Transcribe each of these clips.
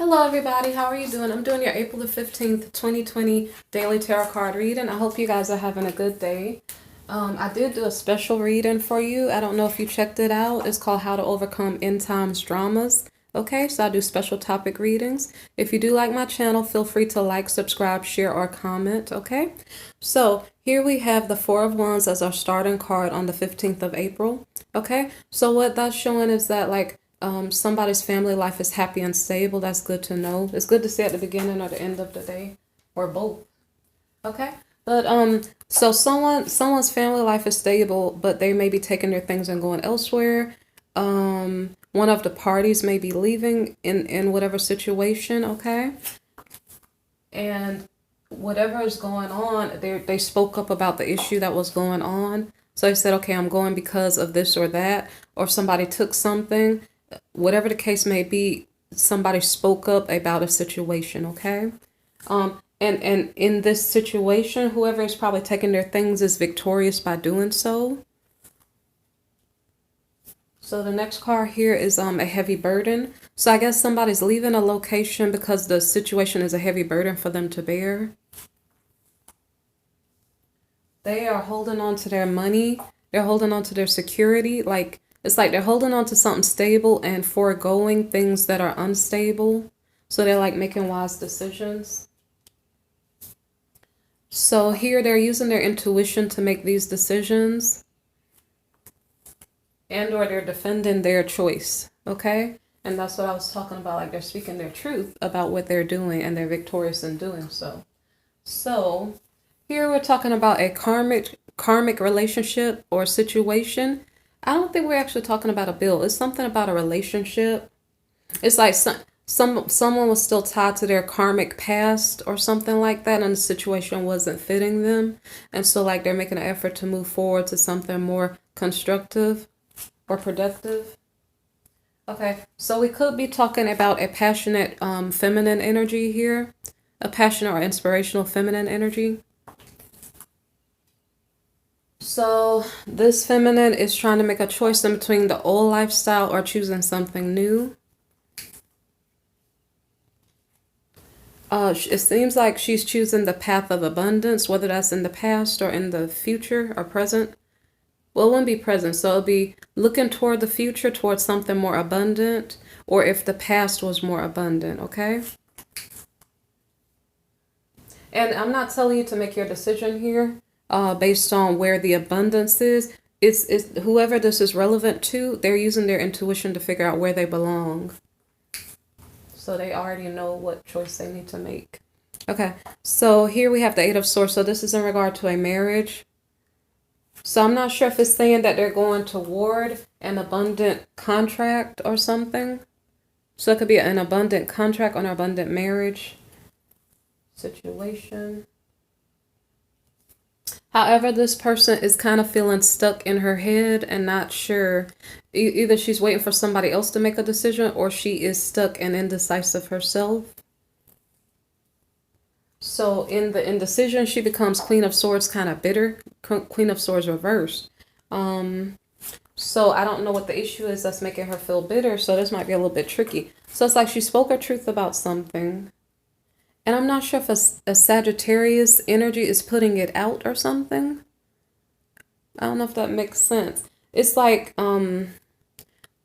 Hello everybody, how are you doing? I'm doing your April the 15th, 2020 daily tarot card reading. I hope you guys are having a good day. I did do a special reading for you. I don't know if you checked it out. It's called How to Overcome End Times Dramas. Okay, so I do special topic readings. If you do like my channel, feel free to like, subscribe, share, or comment, okay? So here we have the Four of Wands as our starting card on the 15th of April, okay? So what that's showing is that somebody's family life is happy and stable. That's good to know. It's good to see at the beginning or the end of the day, or both. Okay, but so someone's family life is stable, but they may be taking their things and going elsewhere. One of the parties may be leaving in whatever situation. Okay, and whatever is going on, they spoke up about the issue that was going on. So they said, okay, I'm going because of this or that, or somebody took something. Whatever the case may be, somebody spoke up about a situation, okay? And in this situation, whoever is probably taking their things is victorious by doing so. So the next card here is a heavy burden. So I guess somebody's leaving a location because the situation is a heavy burden for them to bear. They are holding on to their money. They're holding on to their security. It's like they're holding on to something stable and foregoing things that are unstable. So they're like making wise decisions. So here they're using their intuition to make these decisions. And or they're defending their choice. Okay? And that's what I was talking about. Like they're speaking their truth about what they're doing and they're victorious in doing so. So here we're talking about a karmic relationship or situation. I don't think we're actually talking about a bill. It's something about a relationship. It's like someone was still tied to their karmic past or something like that, and the situation wasn't fitting them. And so like they're making an effort to move forward to something more constructive or productive. Okay, so we could be talking about a passionate feminine energy here. A passionate or inspirational feminine energy. So this feminine is trying to make a choice in between the old lifestyle or choosing something new. It seems like she's choosing the path of abundance, whether that's in the past or in the future or present. Well, it wouldn't be present, so it'll be looking toward the future, towards something more abundant, or if the past was more abundant, okay? And I'm not telling you to make your decision here based on where the abundance is. It's whoever this is relevant to, they're using their intuition to figure out where they belong. So they already know what choice they need to make. Okay, so here we have the Eight of Swords. So this is in regard to a marriage. So I'm not sure if it's saying that they're going toward an abundant contract or something. So it could be an abundant contract or an abundant marriage situation. However, this person is kind of feeling stuck in her head and not sure. Either she's waiting for somebody else to make a decision or she is stuck and indecisive herself. So in the indecision, she becomes Queen of Swords, kind of bitter. Queen of Swords reversed. So I don't know what the issue is that's making her feel bitter. So this might be a little bit tricky. So it's like she spoke her truth about something. And I'm not sure if a Sagittarius energy is putting it out or something. I don't know if that makes sense. It's like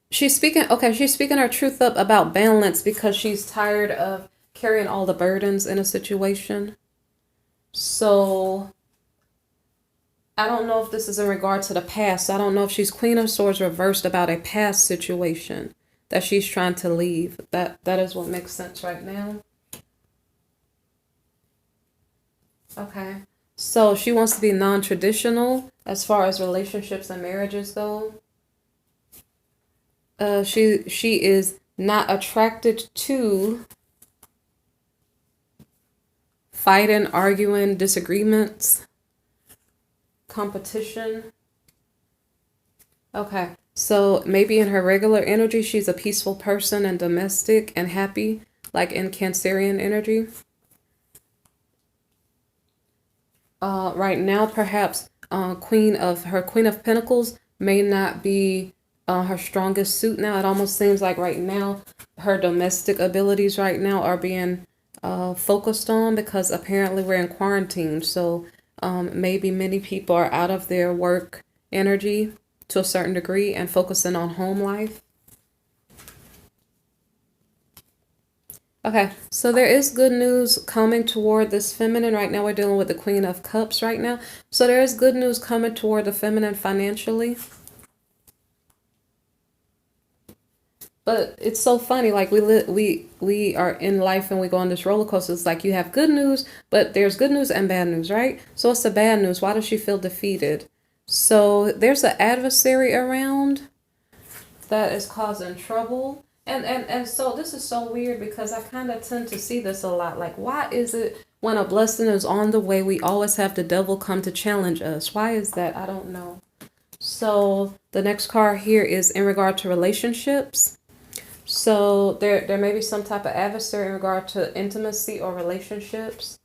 she's speaking her truth up about balance because she's tired of carrying all the burdens in a situation. So I don't know if this is in regard to the past. I don't know if she's Queen of Swords reversed about a past situation that she's trying to leave. That is what makes sense right now. Okay, so she wants to be non-traditional as far as relationships and marriages go. She is not attracted to fighting, arguing, disagreements, competition. Okay, so maybe in her regular energy, she's a peaceful person and domestic and happy, like in Cancerian energy. Right now, perhaps Queen of Pentacles may not be her strongest suit now. It almost seems like right now her domestic abilities right now are being focused on, because apparently we're in quarantine. So maybe many people are out of their work energy to a certain degree and focusing on home life. Okay, so there is good news coming toward this feminine. Right now we're dealing with the Queen of Cups right now. So there is good news coming toward the feminine financially. But it's so funny, like we are in life and we go on this roller coaster. It's like you have good news, but there's good news and bad news, right? So what's the bad news? Why does she feel defeated? So there's an adversary around that is causing trouble. And so this is so weird, because I kind of tend to see this a lot. Like, why is it when a blessing is on the way, we always have the devil come to challenge us? Why is that? I don't know. So the next card here is in regard to relationships. So there may be some type of adversary in regard to intimacy or relationships.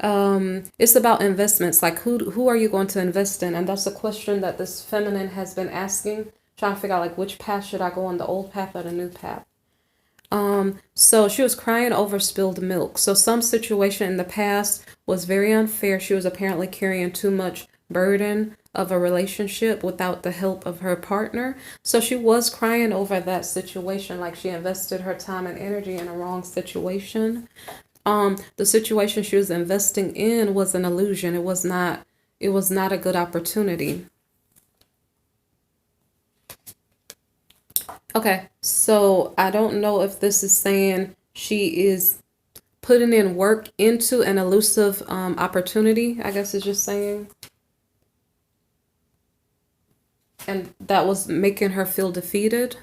It's about investments. Like, who are you going to invest in? And that's a question that this feminine has been asking, trying to figure out, like, which path should I go on, the old path or the new path? So she was crying over spilled milk. So some situation in the past was very unfair. She was apparently carrying too much burden of a relationship without the help of her partner. So she was crying over that situation, like she invested her time and energy in a wrong situation. The situation she was investing in was an illusion. It was not a good opportunity. Okay, so I don't know if this is saying she is putting in work into an elusive opportunity, I guess it's just saying. And that was making her feel defeated.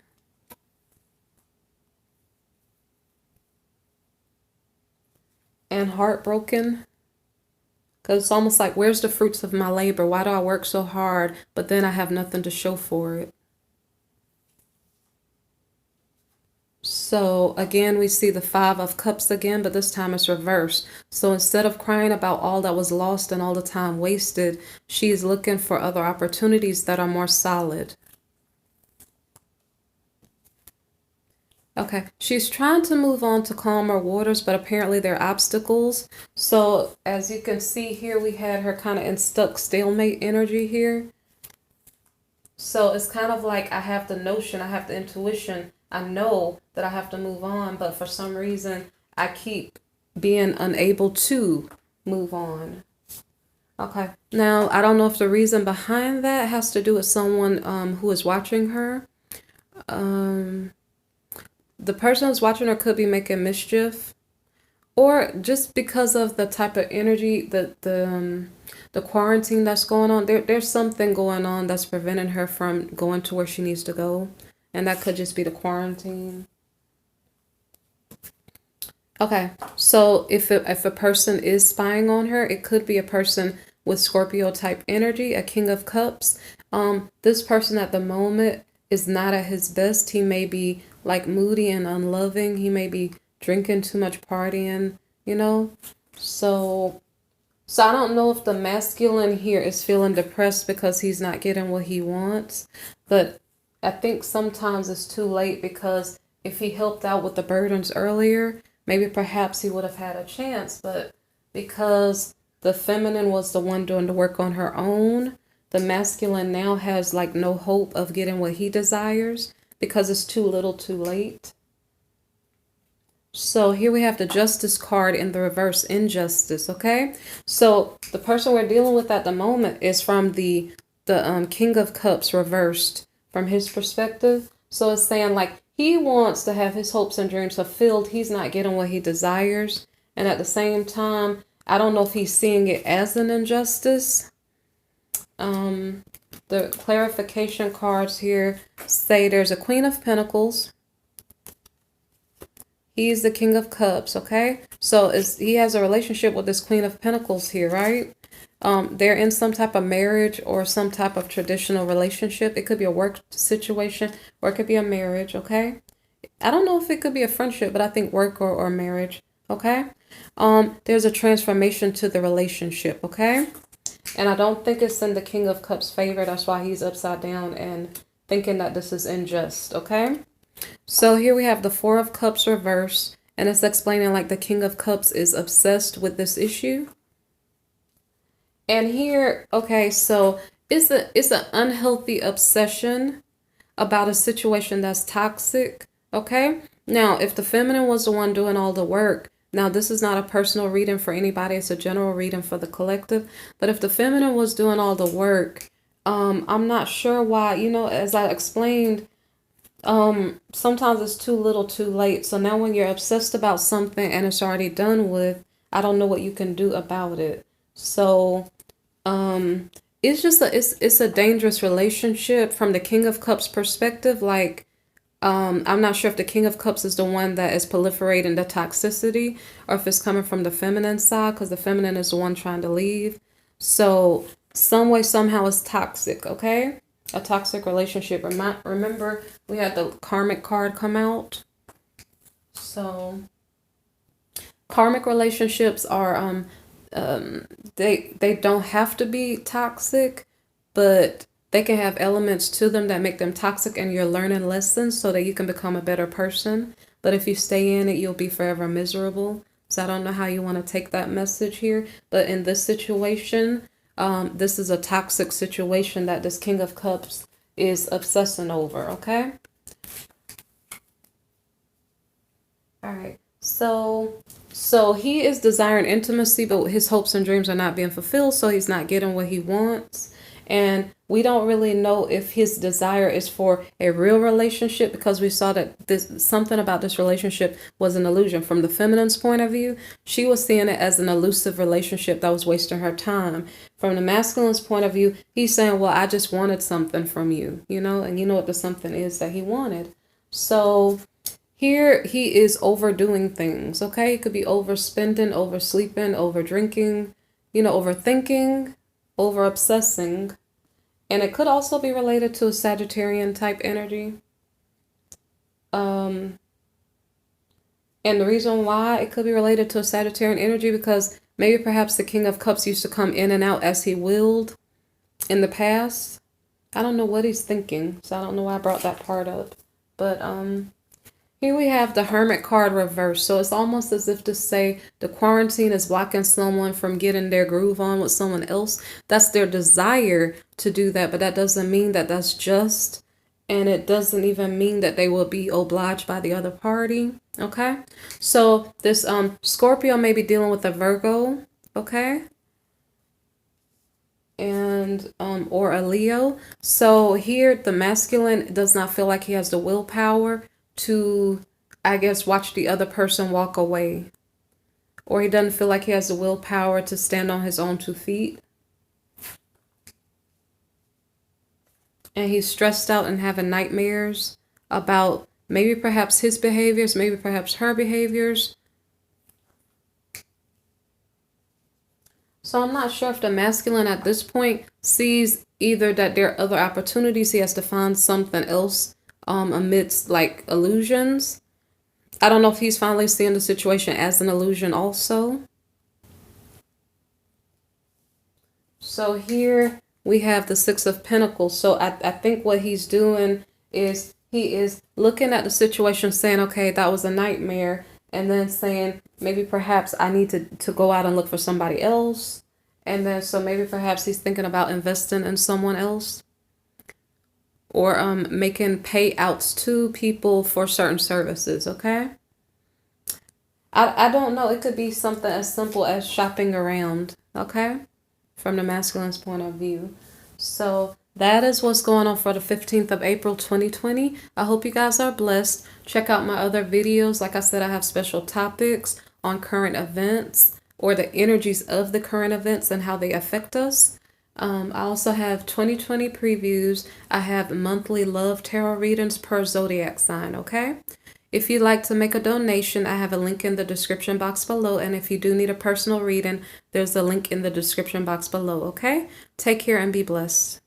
And heartbroken. Because it's almost like, where's the fruits of my labor? Why do I work so hard, but then I have nothing to show for it? So again, we see the Five of Cups again, but this time it's reversed. So instead of crying about all that was lost and all the time wasted, she's looking for other opportunities that are more solid. Okay, she's trying to move on to calmer waters, but apparently there are obstacles. So as you can see here, we had her kind of in stuck stalemate energy here. So it's kind of like, I have the notion, I have the intuition, I know that I have to move on, but for some reason I keep being unable to move on. Okay, now I don't know if the reason behind that has to do with someone who is watching her. The person who's watching her could be making mischief, or just because of the type of energy, the quarantine that's going on. There's something going on that's preventing her from going to where she needs to go. And that could just be the quarantine. Okay, so if a person is spying on her, it could be a person with Scorpio type energy, a King of Cups. This person at the moment is not at his best. He may be like moody and unloving. He may be drinking too much, partying, you know. So I don't know if the masculine here is feeling depressed because he's not getting what he wants, but I think sometimes it's too late, because if he helped out with the burdens earlier, maybe perhaps he would have had a chance. But because the feminine was the one doing the work on her own, the masculine now has like no hope of getting what he desires, because it's too little too late. So here we have the Justice card in the reverse, injustice, okay? So the person we're dealing with at the moment is from the King of Cups reversed from his perspective. So it's saying like he wants to have his hopes and dreams fulfilled. He's not getting what he desires. And at the same time, I don't know if he's seeing it as an injustice. The clarification cards here say there's a Queen of Pentacles. He's the King of Cups, okay? So he has a relationship with this Queen of Pentacles here, right? They're in some type of marriage or some type of traditional relationship. It could be a work situation, or it could be a marriage, okay? I don't know if it could be a friendship, but I think work or marriage, okay? There's a transformation to the relationship, okay? And I don't think it's in the King of Cups' favor. That's why he's upside down and thinking that this is unjust, okay? So here we have the Four of Cups reversed, and it's explaining like the King of Cups is obsessed with this issue. And here, okay, so it's an unhealthy obsession about a situation that's toxic, okay? Now, if the feminine was the one doing all the work, now this is not a personal reading for anybody, it's a general reading for the collective, but if the feminine was doing all the work, I'm not sure why, you know, as I explained, sometimes it's too little too late. So now when you're obsessed about something and it's already done with, I don't know what you can do about it. So it's just it's a dangerous relationship from the King of Cups perspective. Like, I'm not sure if the King of Cups is the one that is proliferating the toxicity or if it's coming from the feminine side, because the feminine is the one trying to leave. So some way, somehow it's toxic, okay? A toxic relationship. Remember, we had the karmic card come out. So karmic relationships are they don't have to be toxic, but they can have elements to them that make them toxic, and you're learning lessons so that you can become a better person. But if you stay in it, you'll be forever miserable. So I don't know how you want to take that message here, but in this situation, this is a toxic situation that this King of Cups is obsessing over, okay? All right. So he is desiring intimacy, but his hopes and dreams are not being fulfilled, so he's not getting what he wants. And we don't really know if his desire is for a real relationship, because we saw that something about this relationship was an illusion. From the feminine's point of view, she was seeing it as an elusive relationship that was wasting her time. From the masculine's point of view, he's saying, well, I just wanted something from you, you know, and you know what the something is that he wanted. So here he is overdoing things, okay? It could be overspending, oversleeping, over drinking, you know, overthinking, over obsessing. And it could also be related to a Sagittarian type energy. And the reason why it could be related to a Sagittarian energy, because maybe perhaps the King of Cups used to come in and out as he willed in the past. I don't know what he's thinking, so I don't know why I brought that part up. But here we have the Hermit card reversed. So it's almost as if to say the quarantine is blocking someone from getting their groove on with someone else. That's their desire to do that, but that doesn't mean that that's just, and it doesn't even mean that they will be obliged by the other party, okay? So this Scorpio may be dealing with a Virgo, okay? And or a Leo. So here the masculine does not feel like he has the willpower to, I guess, watch the other person walk away. Or he doesn't feel like he has the willpower to stand on his own 2 feet. And he's stressed out and having nightmares about maybe perhaps his behaviors, maybe perhaps her behaviors. So I'm not sure if the masculine at this point sees either that there are other opportunities, he has to find something else amidst like illusions. I don't know if he's finally seeing the situation as an illusion also. So here we have the Six of Pentacles. So I think what he's doing is he is looking at the situation saying, okay, that was a nightmare. And then saying, maybe perhaps I need to go out and look for somebody else. And then so maybe perhaps he's thinking about investing in someone else. Or making payouts to people for certain services, okay? I don't know. It could be something as simple as shopping around, okay? From the masculine's point of view. So that is what's going on for the 15th of April, 2020. I hope you guys are blessed. Check out my other videos. Like I said, I have special topics on current events or the energies of the current events and how they affect us. I also have 2020 previews. I have monthly love tarot readings per zodiac sign, okay? If you'd like to make a donation, I have a link in the description box below. And if you do need a personal reading, there's a link in the description box below, okay? Take care and be blessed.